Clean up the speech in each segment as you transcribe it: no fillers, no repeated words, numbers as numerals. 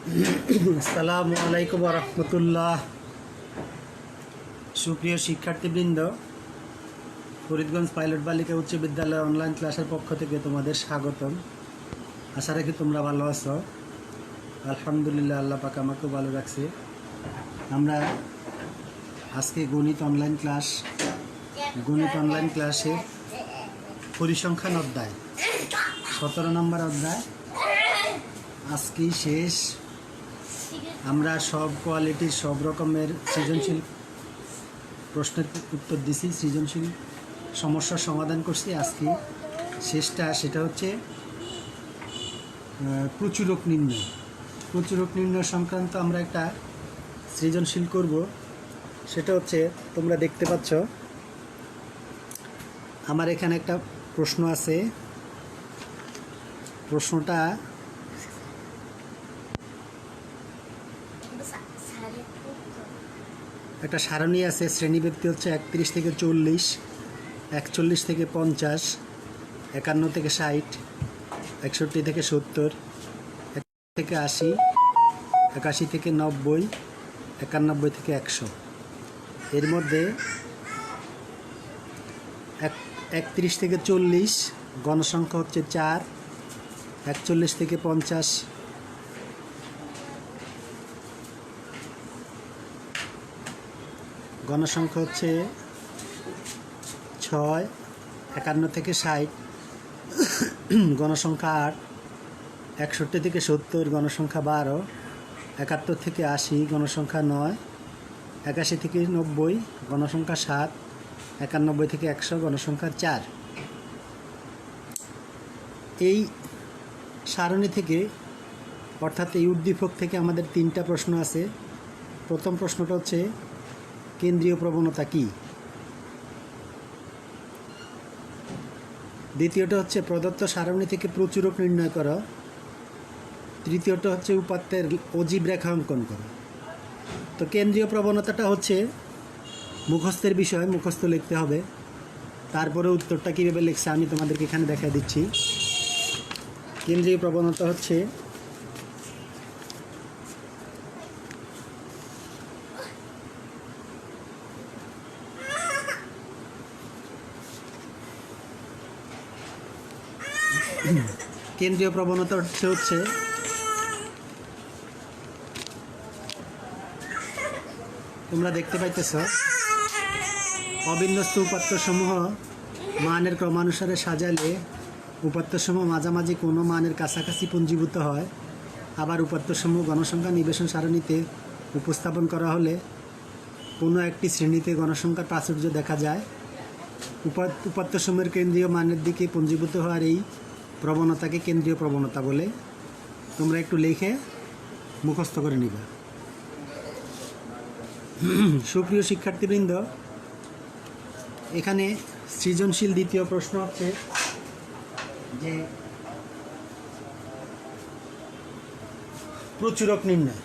আসসালামু আলাইকুম ওয়া রাহমাতুল্লাহ। সুপ্রিয় শিক্ষার্থীবৃন্দ, ফরিদগঞ্জ পাইলট বালিকা উচ্চ বিদ্যালয় অনলাইন ক্লাসের পক্ষ থেকে তোমাদের স্বাগতম। আশা রাখি তোমরা ভালো আছো। আলহামদুলিল্লাহ, আল্লাহ পাক আমাকেও ভালো রাখছে। আমরা আজকে গণিত অনলাইন ক্লাসে পরিসংখ্যান অধ্যায় 17 নম্বর অধ্যায় আজকেই শেষ। আমরা সব কোয়ালিটির সব রকমের সৃজনশীল প্রশ্নের উত্তর দিছি, সৃজনশীল সমস্যার সমাধান করছি। আজকে সেটা হচ্ছে প্রচুরক নির্ণয় সংক্রান্ত আমরা একটা সৃজনশীল করব। সেটা হচ্ছে, তোমরা দেখতে পাচ্ছ আমার এখানে একটা প্রশ্ন আছে। প্রশ্নটা একটা সারণী আছে। শ্রেণীব্যক্তি হচ্ছে 31 থেকে 40, 41 থেকে 50, 51 থেকে 60, 61 থেকে 70, 71 থেকে 80, 81 থেকে 90, 91 থেকে 100। এর মধ্যে 31 থেকে 40 গণসংখ্যা হচ্ছে 4, 41 থেকে 50 গণসংখ্যা হচ্ছে 6, 51 থেকে 60 গণসংখ্যা 8, 61 থেকে 70 গণসংখ্যা 12, 71 থেকে 80 গণসংখ্যা 9, 81 থেকে 90 গণসংখ্যা 7, 91 থেকে 100 গণসংখ্যা 4। এই সারণী থেকে, অর্থাৎ এই উদ্দীপক থেকে আমাদের 3টা প্রশ্ন আছে। প্রথম প্রশ্নটা হচ্ছে কেন্দ্রীয় প্রবণতা কি, দ্বিতীয়টা হচ্ছে প্রদত্ত সারণী থেকে প্রচুরক নির্ণয় করো, তৃতীয়টা হচ্ছে উপাত্তের অজীব রেখা অঙ্কন করো। তো কেন্দ্রীয় প্রবণতাটা হচ্ছে মুখস্থের বিষয়, মুখস্থ লিখতে হবে। তারপরে উত্তরটা কীভাবে লিখছে আমি তোমাদেরকে এখানে দেখা দিচ্ছি। কেন্দ্রীয় প্রবণতা হচ্ছে হচ্ছে তোমরা দেখতে পাইতেছ, অবিন্যস্ত উপাত্তসমূহ মানের ক্রমানুসারে সাজালে উপাত্তসমূহ মাঝামাঝি কোনো মানের কাছাকাছি পুঞ্জীভূত হয়। আবার উপাত্তসমূহ গণসংখ্যা নিবেশন সারণীতে উপস্থাপন করা হলে কোনো একটি শ্রেণীতে গণসংখ্যার প্রাচুর্য দেখা যায়। উপাত্তসমূহের কেন্দ্রীয় মানের দিকে পুঞ্জীভূত হওয়ার এই প্রবণতাকে কেন্দ্রীয় প্রবণতা বলে। তোমরা একটু লিখে মুখস্থ করে নিবা। সুপ্রিয় শিক্ষার্থীবৃন্দ, এখানে সৃজনশীল দ্বিতীয় প্রশ্ন হচ্ছে যে প্রচুরক নির্ণয়।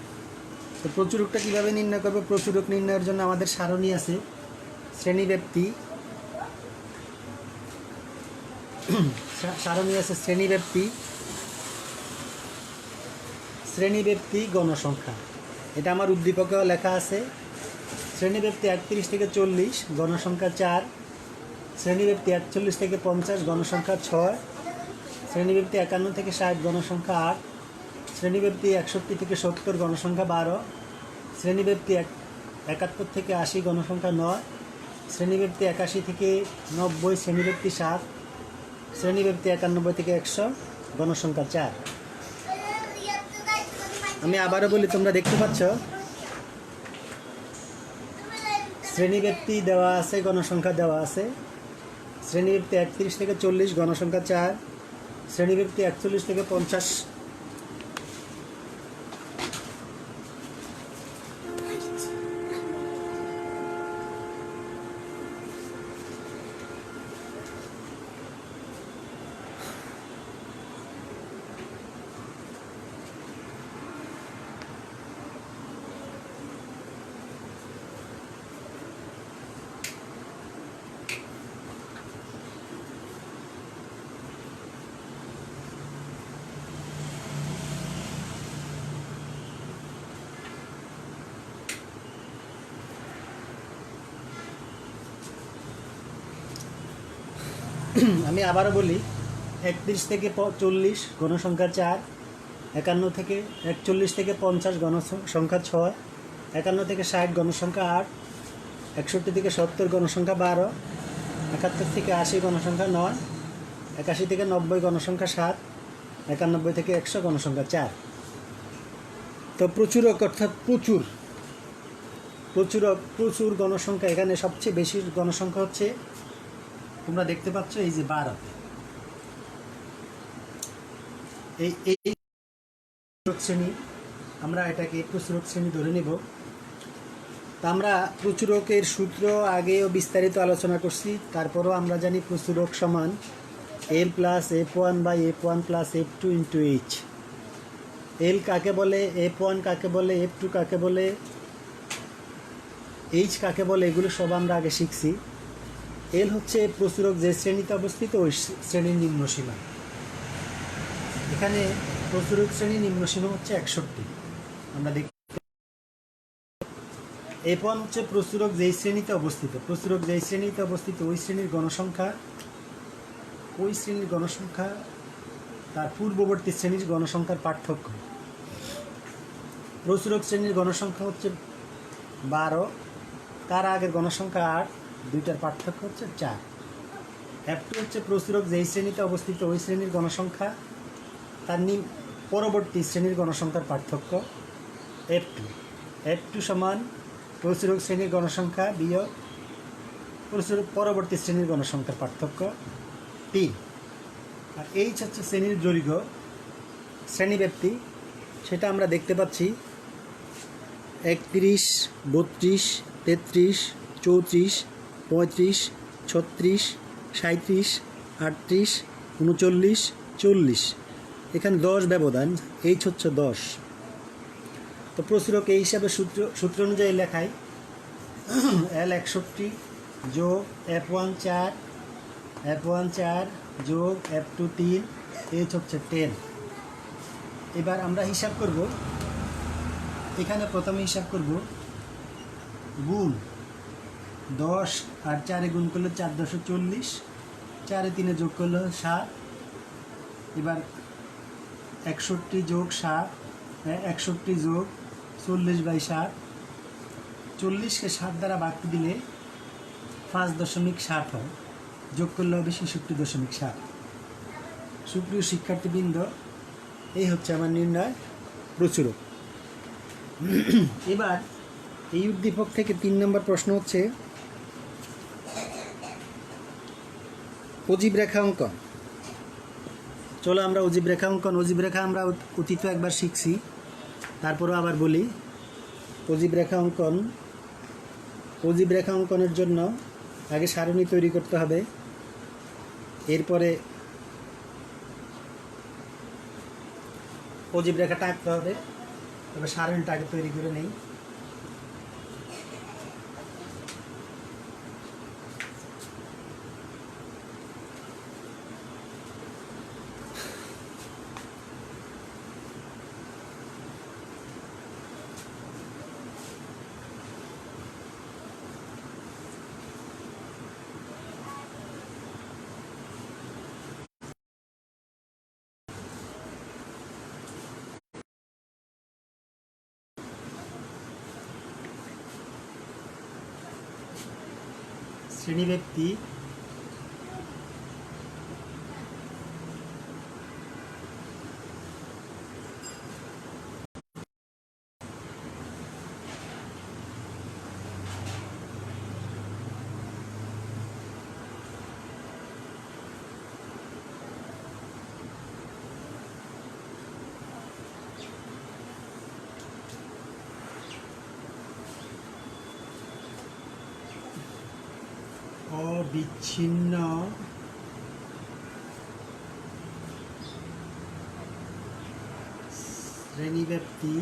তো প্রচুরকটা কীভাবে নির্ণয় করবে? প্রচুরক নির্ণয়ের জন্য আমাদের সারণী আছে। শ্রেণীব্যাপ্তি শ্রেণীব্যাপ্তি গণসংখ্যা। এটা আমার উদ্দীপকেও লেখা আছে। শ্রেণীব্যাপ্তি 31 থেকে 40 গণসংখ্যা 4, শ্রেণীব্যাপ্তি 41 থেকে 50 গণসংখ্যা 6, শ্রেণীব্যাপ্তি 51 থেকে 60 গণসংখ্যা 8, শ্রেণীব্যাপ্তি 61 থেকে 70 গণসংখ্যা 12, শ্রেণীব্যাপ্তি 71 থেকে 80 গণসংখ্যা 9, শ্রেণীব্যাপ্তি 81 থেকে 90 শ্রেণীব্যাপ্তি 7, শ্রেণীব্যাপ্তি 91 থেকে 100 গণসংখ্যা 4। আমি আবারও বলি, তোমরা দেখতে পাচ্ছ শ্রেণীব্যাপ্তি দেওয়া আছে, গণসংখ্যা দেওয়া আছে। শ্রেণীব্যাপ্তি 31 থেকে 40 গণসংখ্যা 4, শ্রেণীব্যাপ্তি 41 থেকে 50 আমি আবারও বলি, 31 থেকে 40 গণসংখ্যা 4, 51 থেকে 41 থেকে 50 গণসংখ্যা 6, 51 থেকে 60 গণসংখ্যা 8, 61 থেকে 70 গণসংখ্যা 12, 71 থেকে 80 গণসংখ্যা 9, 81 থেকে 90 গণসংখ্যা 7, 91 থেকে 100 গণসংখ্যা 4। তো প্রচুরক অর্থাৎ প্রচুর গণসংখ্যা, এখানে সবচেয়ে বেশি গণসংখ্যা হচ্ছে, তোমরা দেখতে পাচ্ছ এই যে 12। এই শ্রেণী, আমরা এটাকে প্রচুরক শ্রেণী ধরে নেব। তা আমরা প্রচুরকের সূত্র আগেও বিস্তারিত আলোচনা করছি, তারপরও আমরা জানি প্রচুরক সমান L plus F1 by F1 plus F2 into H। L কাকে বলে, F1 কাকে বলে, F2 কাকে বলে, H কাকে বলে, এগুলো সব আমরা আগে শিখছি। L হচ্ছে প্রচুরক যে শ্রেণীতে অবস্থিত ওই শ্রেণীর নিম্নসীমা। এখানে প্রচুরক শ্রেণীর নিম্নসীমা হচ্ছে 61। আমরা দেখি F1 হচ্ছে প্রচুরক যেই শ্রেণীতে অবস্থিত, ওই শ্রেণীর গণসংখ্যা তার পূর্ববর্তী শ্রেণীর গণসংখ্যার পার্থক্য। প্রচুরক শ্রেণীর গণসংখ্যা হচ্ছে 12, তার আগের গণসংখ্যা 8, দুইটার পার্থক্য হচ্ছে 4। F2 হচ্ছে প্রচুরক যেই শ্রেণীতে অবস্থিত ওই শ্রেণীর গণসংখ্যা তার পরবর্তী শ্রেণীর গণসংখ্যার পার্থক্য F2 সমান প্রচুরক শ্রেণীর গণসংখ্যা বিয়োগ পরবর্তী শ্রেণীর গণসংখ্যার পার্থক্য 3। আর H হচ্ছে শ্রেণীর দৈর্ঘ্য, শ্রেণীব্যাপ্তি, সেটা আমরা দেখতে পাচ্ছি 31, 32, 33, 34, 35, 36, 37, 38, 39, 40। এখানে 10 ব্যবধান, H হচ্ছে 10। তো প্রচুরক এই হিসাবে সূত্র অনুযায়ী লেখায় L 61 যোগ F1 4 যোগ F2 3, H হচ্ছে 10। এবার আমরা হিসাব করব, এখানে প্রথমে হিসাব করব গুণ 10 আর 4 গুণ করলে 4 × 40, 4 × 3 যোগ করলে 7। এবার 61 যোগ 7, 61 যোগ 40/7, 40কে 7 দ্বারা ভাগ দিলে 5.7 হয়, যোগ করলে হবে 66.7। সুপ্রিয় শিক্ষার্থীবৃন্দ, এই হচ্ছে আমার নির্ণয় প্রচুরক। এবার এই উদ্দীপক থেকে 3 নম্বর প্রশ্ন হচ্ছে অজীব রেখা অঙ্কন। চলো আমরা অজীব রেখা আমরা অতীত একবার শিখছি, তারপরও আবার বলি। অজীব রেখা অঙ্কনের জন্য আগে সারণী তৈরি করতে হবে, এরপরে অজীব রেখাটা আঁকতে হবে। তবে সারণীটা আগে তৈরি করে নেই। শ্রেণীব্যাপ্তি অবিচ্ছিন্ন শ্রেণীব্যাপ্তি